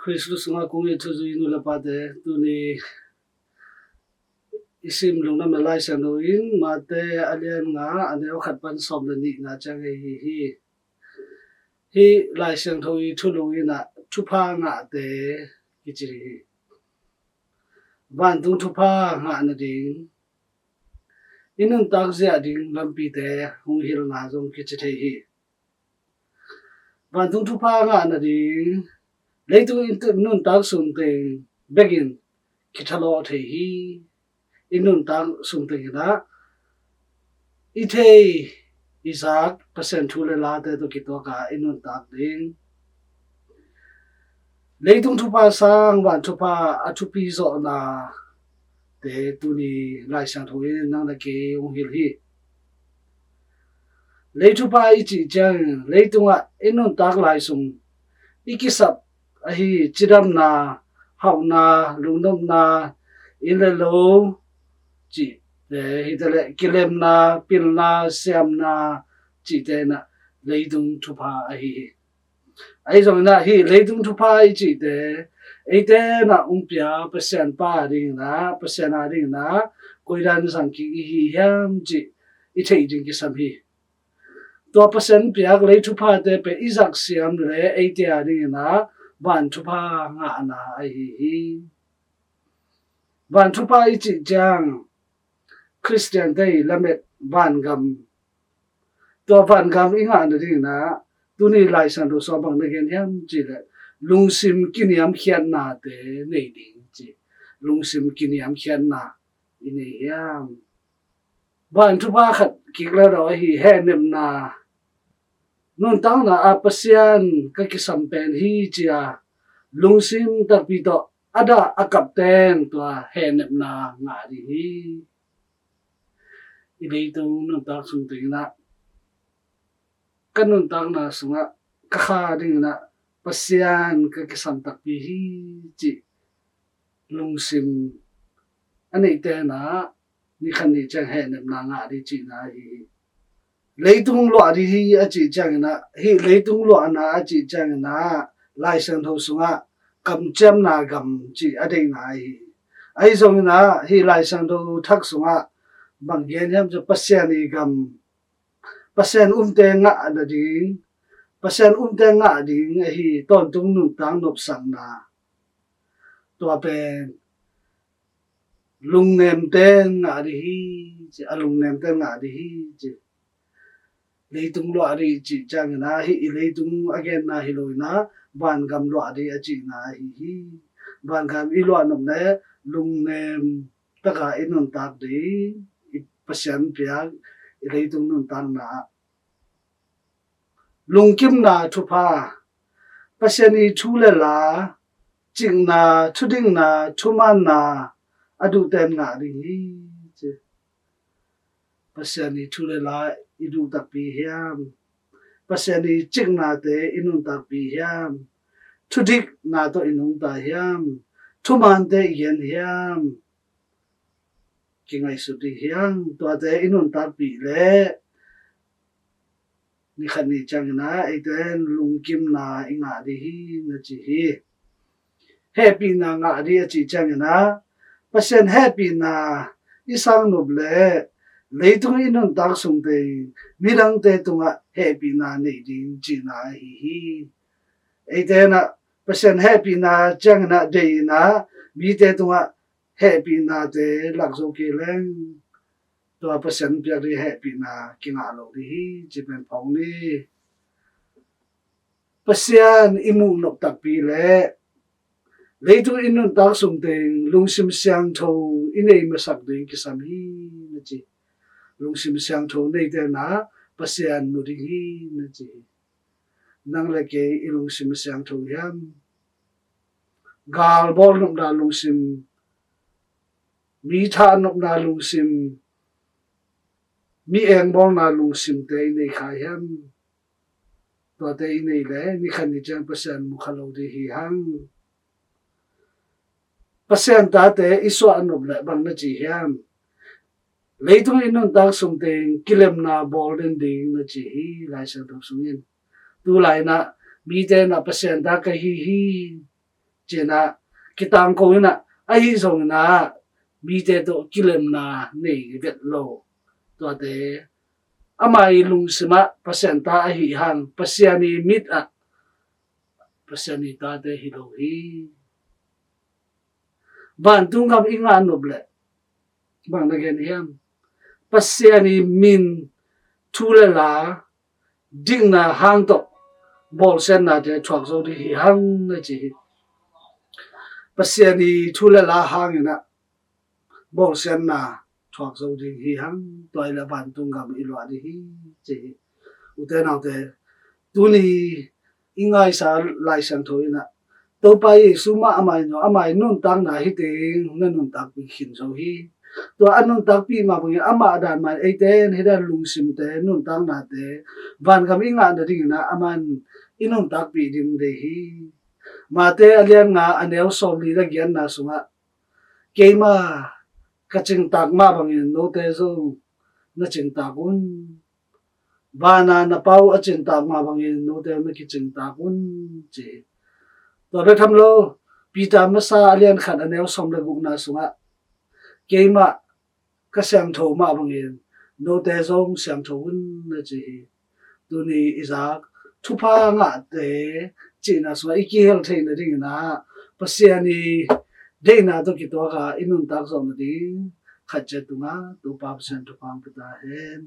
Christus nga kung ito inu lapate tu ni isim lung na malay sa nuin mate alian nga aneo khatpan som na ni na chang hi lai sang thui thu lung ina thu pha nga te kichiri van tung thu pha nga na ding inun tak zia ding lampi te hung hil na zong kichithei hi van tung thu pha nga na ding leitung in nun tak sum te begin kithalo thei hi inun tak sum te na ithei Isaac percent thule la te to kitoka inun tak ding leitung thu pa sang wan thu pa athupi zo na te tu ni lai sang thui nang na ke ong hil hi leitu pa I chi chang leitunga inun tak lai sum ikisap ahi chiram na hauna lungnom na ilelo chi te hitale kilem na pil na siam na chi te na leitung thu pa ahi ai zong na hi leitung thu pa I chi te ai te na umpia percent pa ring na percent a ring na koiran sang ki hi hiam chi I thei ding ki sam hi to percent piak leitu pa te pe Isaac siam le ai te a ring na ban thu pa nga na ai hi ban thu pa I chi chang Christian day lamet ban gam to ban gam inga na ring na tu ni lai san do so bang na gen hiam chi le lungsim kiniam khian na te nei ding chi lungsim kiniam khian na ini hiam ban thu pa khat kikla ro hi he nem na nun tang na apasian ka kisam pen hi chia lungsim ta pi to ada akap ten to he nem na nga ri hi idei tu nun tak sung ting na kanun tak na sunga ka kha ding na pasian ka kisam tak pi hi chi lungsim anei te na ni khan ni chang he nem na nga ri chi na hi leitung lo ri hi a chi chang na hi leitung lo na a chi chang na lai sang tho sunga kam chem na gam chi adei na hi ai zong na hi lai sang tho thak sunga bang gen yam cho pasian ni gam pasian te nga da ding pasian te nga ding hi ton tung nu tang nop sang na to pen lung nem ten nga ri hi chi alung nem ten nga ri hi chi leitung lo ri chi chang na hi leitung again na hi loi na ban gam lo ri a chi na hi ban gam I lo nom na lung nem taka inun tak di pasian piak leitung nun tang na lungkim na thupa pasian I thu le la ching na thuding na thuman na adu ten nga ri hi chi pasian I thu le la idu tak pi hiam pasian I ching na te inun tak pi hiam thudik na to inung ta hiam thuman te yen hiam kingai su ti hiam to te inun tak pi le ni khan ni chang na ai ten lungkim na inga ri hi na chi hi happy na nga ri chi chang na pasian happy na isang noble leitung inun tak sung te mirang te tunga happy na nei ding chi na hi ai te na pasian happy na chang na dei na mi te tunga happy na te lak zo ke leng to pasian pya ri happy na kinga lo ri hi chi pen phong ni pasian imu nok tak pi le leitung inun tak sung te lungsim siang tho inei masak ding ki sam hi na chi lungsim siang tho nei te na pasian nu ri hi na chi nang le ke lungsim siang tho yam gal bol nok na lungsim mi tha nok na lungsim mi eng bol na lungsim te nei kha yam to te nei le ni khan ni chang pasian mu khalo ri hi hang pasian ta te iswa anop le bang na chi hiam leitung inun tak sung te kilem na bol den ding na chi hi lai sang tho sung in tu lai na mi te na pasian ta ka hi chena kitang ko na ai zong na mi te to kilem na nei vet lo to te amai lung sima pasenta a hi hang pasiani mit a pasiani ta te hi lo hi ban tung gam inga noble bang na gen hiam pasiani min thule la ding na hang to bol sen na te chwak zo di hi hang na chi pasiani thule la hang na bol sen na chwak zo di hi hang toy la ban tung gam ilwa di hi chi ute na te tu ni ingai sa lai san thoi na to pa ye suma amai nun tang na hi te na nun tak pi khin zo hi to anun tak pi ma bang ama dan ma e ten he da lung sim te nun tang na te van gam inga na ding na aman inun tak pi dim de hi ma te alian nga anel som li da gian na sunga keima kaching tak ma bang no te zo na ching tak un bana na pau a chin tak ma bang no te na ki ching tak un che to da tham lo pita ma sa alian khat anel som le gu na sunga keima ka sang tho ma bang no te zong sang tho un na chi tu ni izak thu pa nga te chi na so iki hel the na ding na pasiani de na to ki to ka inun tak zong na ding khat che tu nga tu pa sen tu pang ta hen